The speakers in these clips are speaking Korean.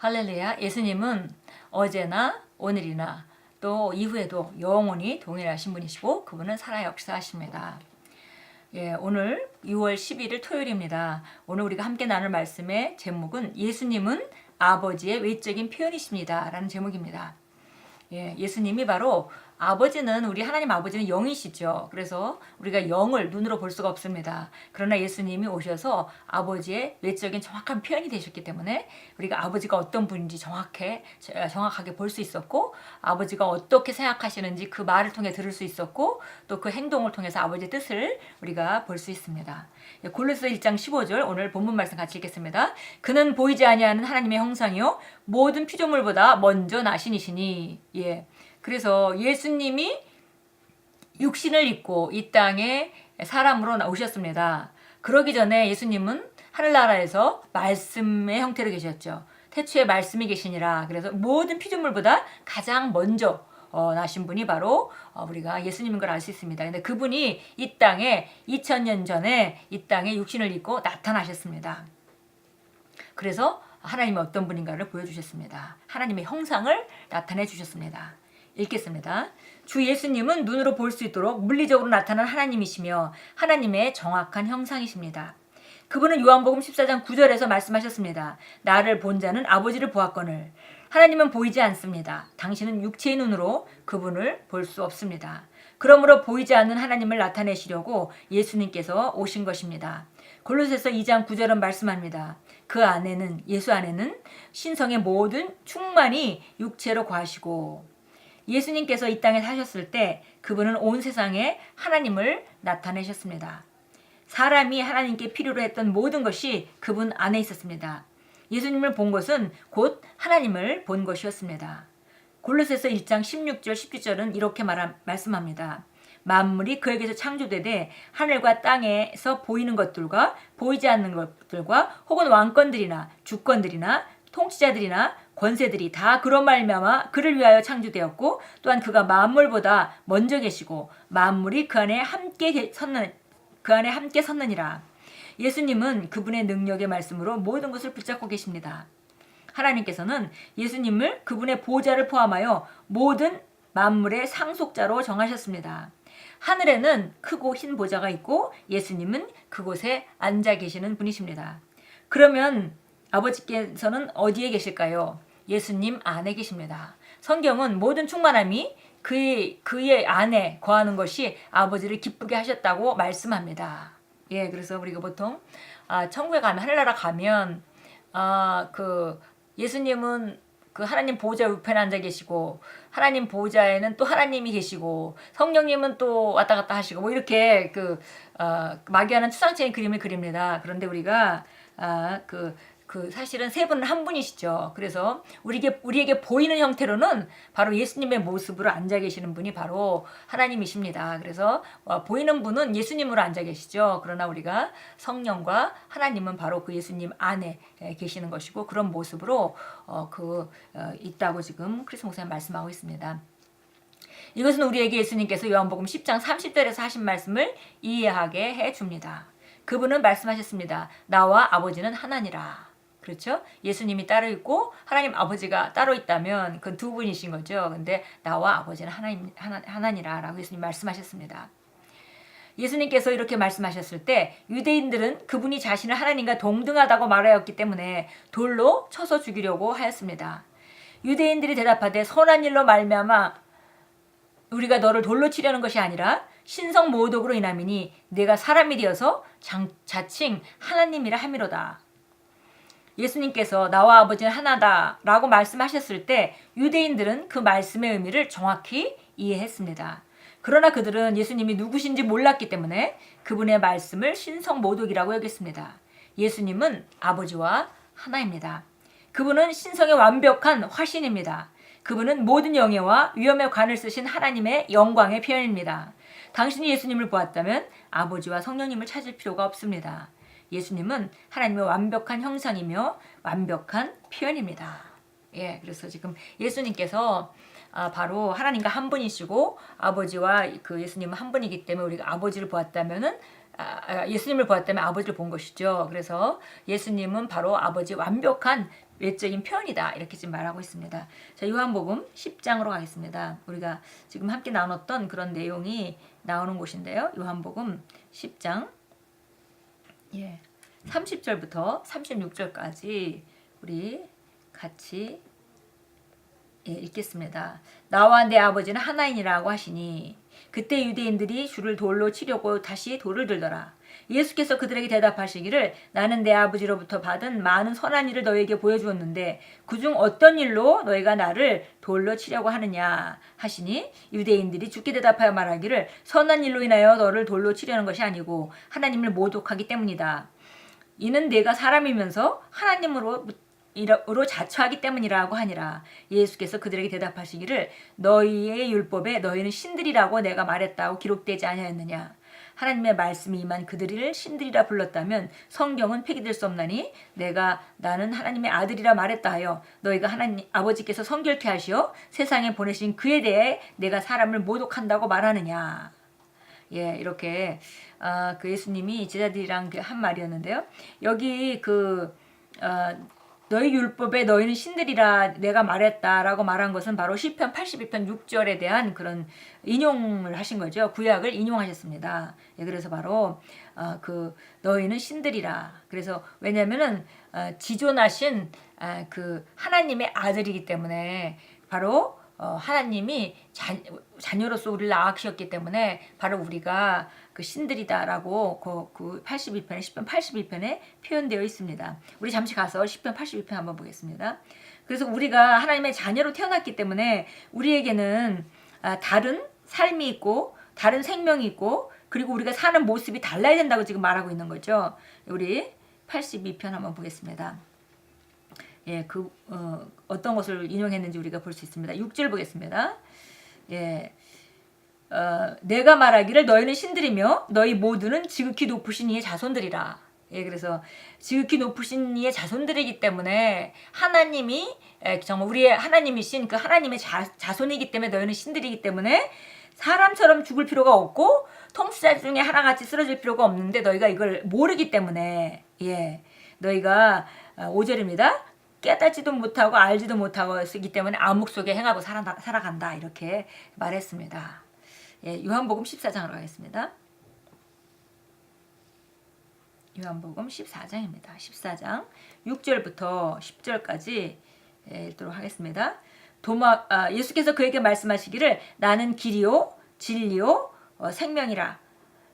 할렐루야. 예수님은 어제나 오늘이나 또 이후에도 영원히 동일하신 분이시고 그분은 살아 역사하십니다. 오늘 6월 11일 토요일입니다. 오늘 우리가 함께 나눌 말씀의 제목은 예수님은 아버지의 외적인 표현이십니다 라는 제목입니다. 예수님이 바로 아버지는 우리 하나님 아버지는 영이시죠. 그래서 우리가 영을 눈으로 볼 수가 없습니다. 그러나 예수님이 오셔서 아버지의 외적인 정확한 표현이 되셨기 때문에 우리가 아버지가 어떤 분인지 정확하게 볼 수 있었고 아버지가 어떻게 생각하시는지 그 말을 통해 들을 수 있었고 또 그 행동을 통해서 아버지의 뜻을 우리가 볼 수 있습니다. 골로새 1장 15절 오늘 본문 말씀 같이 읽겠습니다. 그는 보이지 아니하는 하나님의 형상이요 모든 피조물보다 먼저 나신이시니. 그래서 예수님이 육신을 입고 이 땅에 사람으로 오셨습니다. 그러기 전에 예수님은 하늘나라에서 말씀의 형태로 계셨죠. 태초에 말씀이 계시니라. 그래서 모든 피조물보다 가장 먼저 나신 분이 바로 우리가 예수님인 걸 알 수 있습니다. 근데 그분이 이 땅에 2000년 전에 이 땅에 육신을 입고 나타나셨습니다. 그래서 하나님이 어떤 분인가를 보여주셨습니다. 하나님의 형상을 나타내 주셨습니다. 읽겠습니다. 주 예수님은 눈으로 볼 수 있도록 물리적으로 나타난 하나님이시며 하나님의 정확한 형상이십니다. 그분은 요한복음 14장 9절에서 말씀하셨습니다. 나를 본 자는 아버지를 보았거늘. 하나님은 보이지 않습니다. 당신은 육체의 눈으로 그분을 볼 수 없습니다. 그러므로 보이지 않는 하나님을 나타내시려고 예수님께서 오신 것입니다. 골로새서 2장 9절은 말씀합니다. 그 안에는 예수 안에는 신성의 모든 충만이 육체로 거하시고 예수님께서 이 땅에 사셨을 때 그분은 온 세상에 하나님을 나타내셨습니다. 사람이 하나님께 필요로 했던 모든 것이 그분 안에 있었습니다. 예수님을 본 것은 곧 하나님을 본 것이었습니다. 골로새서 1장 16절 17절은 이렇게 말씀합니다. 만물이 그에게서 창조되되 하늘과 땅에서 보이는 것들과 보이지 않는 것들과 혹은 왕권들이나 주권들이나 통치자들이나 권세들이 다 그로 말미암아 그를 위하여 창조되었고 또한 그가 만물보다 먼저 계시고 만물이 그 안에 함께 섰느니라. 예수님은 그분의 능력의 말씀으로 모든 것을 붙잡고 계십니다. 하나님께서는 예수님을 그분의 보좌를 포함하여 모든 만물의 상속자로 정하셨습니다. 하늘에는 크고 흰 보좌가 있고 예수님은 그곳에 앉아 계시는 분이십니다. 그러면 아버지께서는 어디에 계실까요? 예수님 안에 계십니다. 성경은 모든 충만함이 그의 안에 거하는 것이 아버지를 기쁘게 하셨다고 말씀합니다. 그래서 우리가 보통 천국에 가면 하늘나라 가면 예수님은 그 하나님 보좌 우편에 앉아 계시고 하나님 보좌에는 또 하나님이 계시고 성령님은 또 왔다 갔다 하시고 뭐 이렇게 마귀하는 추상적인 그림을 그립니다. 그런데 우리가 사실은 세 분은 한 분이시죠. 그래서 우리에게 보이는 형태로는 바로 예수님의 모습으로 앉아 계시는 분이 바로 하나님이십니다. 그래서 보이는 분은 예수님으로 앉아 계시죠. 그러나 우리가 성령과 하나님은 바로 그 예수님 안에 계시는 것이고 그런 모습으로 있다고 지금 크리스 목사님 말씀하고 있습니다. 이것은 우리에게 예수님께서 요한복음 10장 30절에서 하신 말씀을 이해하게 해줍니다. 그분은 말씀하셨습니다. 나와 아버지는 하나니라. 그렇죠? 예수님이 따로 있고 하나님 아버지가 따로 있다면 그 두 분이신 거죠. 근데 나와 아버지는 하나니라 라고 예수님 말씀하셨습니다. 예수님께서 이렇게 말씀하셨을 때 유대인들은 그분이 자신을 하나님과 동등하다고 말하였기 때문에 돌로 쳐서 죽이려고 하였습니다. 유대인들이 대답하되 선한 일로 말미암아 우리가 너를 돌로 치려는 것이 아니라 신성 모독으로 인함이니 내가 사람이 되어서 자칭 하나님이라 함이로다. 예수님께서 나와 아버지는 하나다 라고 말씀하셨을 때 유대인들은 그 말씀의 의미를 정확히 이해했습니다. 그러나 그들은 예수님이 누구신지 몰랐기 때문에 그분의 말씀을 신성모독이라고 여겼습니다. 예수님은 아버지와 하나입니다. 그분은 신성의 완벽한 화신입니다. 그분은 모든 영예와 위엄의 관을 쓰신 하나님의 영광의 표현입니다. 당신이 예수님을 보았다면 아버지와 성령님을 찾을 필요가 없습니다. 예수님은 하나님의 완벽한 형상이며 완벽한 표현입니다. 그래서 지금 예수님께서 바로 하나님과 한 분이시고 아버지와 그 예수님은 한 분이기 때문에 우리가 아버지를 보았다면은 예수님을 보았다면 아버지를 본 것이죠. 그래서 예수님은 바로 아버지 완벽한 외적인 표현이다. 이렇게 지금 말하고 있습니다. 자, 요한복음 10장으로 가겠습니다. 우리가 지금 함께 나눴던 그런 내용이 나오는 곳인데요. 요한복음 10장 30절부터 36절까지 우리 같이 읽겠습니다. 나와 내 아버지는 하나이니라고 하시니 그때 유대인들이 주를 돌로 치려고 다시 돌을 들더라. 예수께서 그들에게 대답하시기를 나는 내 아버지로부터 받은 많은 선한 일을 너희에게 보여주었는데 그중 어떤 일로 너희가 나를 돌로 치려고 하느냐 하시니 유대인들이 주께 대답하여 말하기를 선한 일로 인하여 너를 돌로 치려는 것이 아니고 하나님을 모독하기 때문이다. 이는 내가 사람이면서 하나님으로 자처하기 때문이라고 하니라. 예수께서 그들에게 대답하시기를 너희의 율법에 너희는 신들이라고 내가 말했다고 기록되지 아니하였느냐. 하나님의 말씀이 임한 그들을 신들이라 불렀다면 성경은 폐기될 수 없나니 나는 하나님의 아들이라 말했다 하여 너희가 하나님 아버지께서 성결케 하시어 세상에 보내신 그에 대해 내가 사람을 모독한다고 말하느냐. 이렇게 그 예수님이 제자들이랑 한 말이었는데요. 여기 너희 율법에 너희는 신들이라 내가 말했다라고 말한 것은 바로 시편 82편 6절에 대한 그런 인용을 하신 거죠. 구약을 인용하셨습니다. 그래서 바로 너희는 신들이라. 그래서 왜냐하면은 지존하신 그 하나님의 아들이기 때문에 바로 하나님이 자녀로서 우리를 낳으셨기 때문에 바로 우리가 그 신들이다라고 그 82편에 10편 82편에 표현되어 있습니다. 우리 잠시 가서 10편 82편 한번 보겠습니다. 그래서 우리가 하나님의 자녀로 태어났기 때문에 우리에게는 다른 삶이 있고 다른 생명이 있고 그리고 우리가 사는 모습이 달라야 된다고 지금 말하고 있는 거죠. 우리 82편 한번 보겠습니다. 어떤 것을 인용했는지 우리가 볼 수 있습니다. 6절 보겠습니다. 내가 말하기를 너희는 신들이며 너희 모두는 지극히 높으신 이의 자손들이라. 그래서 지극히 높으신 이의 자손들이기 때문에 하나님이 정말 우리의 하나님이신 그 하나님의 자손이기 때문에 너희는 신들이기 때문에 사람처럼 죽을 필요가 없고 통치자 중에 하나같이 쓰러질 필요가 없는데 너희가 이걸 모르기 때문에 너희가 5절입니다. 깨닫지도 못하고 알지도 못하고 쓰기 때문에 암흑 속에 행하고 살아간다 이렇게 말했습니다. 요한복음 14장으로 가겠습니다. 요한복음 14장입니다. 14장 6절부터 10절까지 읽도록 하겠습니다. 예수께서 그에게 말씀하시기를 나는 길이요 진리요 생명이라.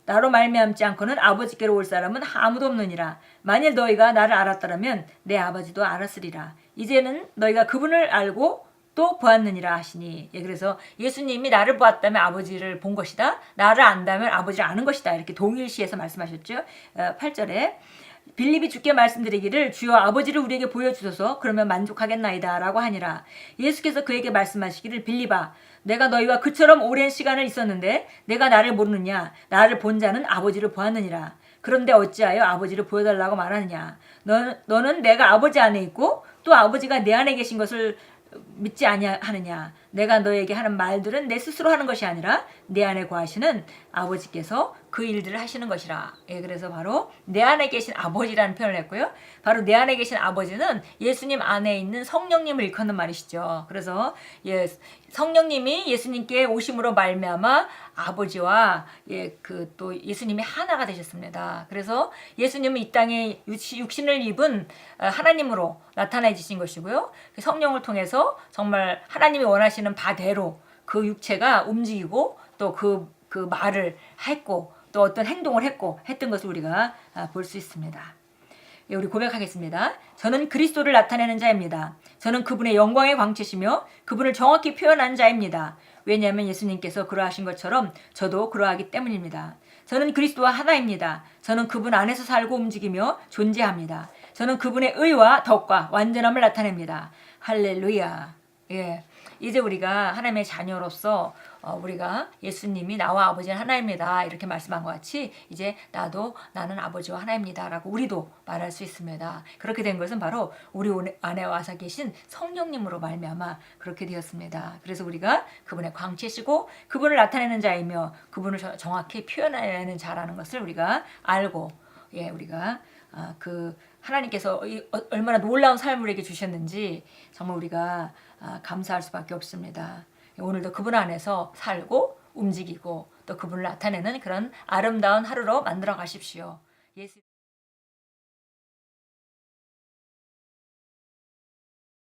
나로 말미암지 않고는 아버지께로 올 사람은 아무도 없느니라. 만일 너희가 나를 알았더라면 내 아버지도 알았으리라. 이제는 너희가 그분을 알고 또 보았느니라 하시니. 그래서 예수님이 나를 보았다면 아버지를 본 것이다. 나를 안다면 아버지를 아는 것이다. 이렇게 동일시해서 말씀하셨죠. 8절에 빌립이 주께 말씀드리기를 주여 아버지를 우리에게 보여주소서 그러면 만족하겠나이다 라고 하니라. 예수께서 그에게 말씀하시기를 빌립아 내가 너희와 그처럼 오랜 시간을 있었는데 내가 나를 모르느냐. 나를 본 자는 아버지를 보았느니라. 그런데 어찌하여 아버지를 보여달라고 말하느냐. 너는 내가 아버지 안에 있고 또 아버지가 내 안에 계신 것을 믿지 아니하느냐. 내가 너에게 하는 말들은 내 스스로 하는 것이 아니라 내 안에 거하시는 아버지께서 그 일들을 하시는 것이라. 그래서 바로 내 안에 계신 아버지라는 표현을 했고요. 바로 내 안에 계신 아버지는 예수님 안에 있는 성령님을 일컫는 말이시죠. 그래서 성령님이 예수님께 오심으로 말미암아 아버지와 또 예수님이 하나가 되셨습니다. 그래서 예수님은 이 땅에 육신을 입은 하나님으로 나타내지신 것이고요. 성령을 통해서 정말 하나님이 원하시는 바대로 그 육체가 움직이고 또 그 말을 했고 또 어떤 행동을 했던 것을 우리가 볼 수 있습니다. 우리 고백하겠습니다. 저는 그리스도를 나타내는 자입니다. 저는 그분의 영광의 광채시며 그분을 정확히 표현한 자입니다. 왜냐하면 예수님께서 그러하신 것처럼 저도 그러하기 때문입니다. 저는 그리스도와 하나입니다. 저는 그분 안에서 살고 움직이며 존재합니다. 저는 그분의 의와 덕과 완전함을 나타냅니다. 할렐루야. 이제 우리가 하나님의 자녀로서 우리가 예수님이 나와 아버지는 하나입니다. 이렇게 말씀한 것 같이 이제 나는 아버지와 하나입니다. 라고 우리도 말할 수 있습니다. 그렇게 된 것은 바로 우리 안에 와서 계신 성령님으로 말미암아 그렇게 되었습니다. 그래서 우리가 그분의 광채시고 그분을 나타내는 자이며 그분을 정확히 표현하는 자라는 것을 우리가 알고 우리가 그 하나님께서 얼마나 놀라운 삶을 우리에게 주셨는지 정말 우리가 감사할 수밖에 없습니다. 오늘도 그분 안에서 살고 움직이고 또 그분을 나타내는 그런 아름다운 하루로 만들어 가십시오. 예수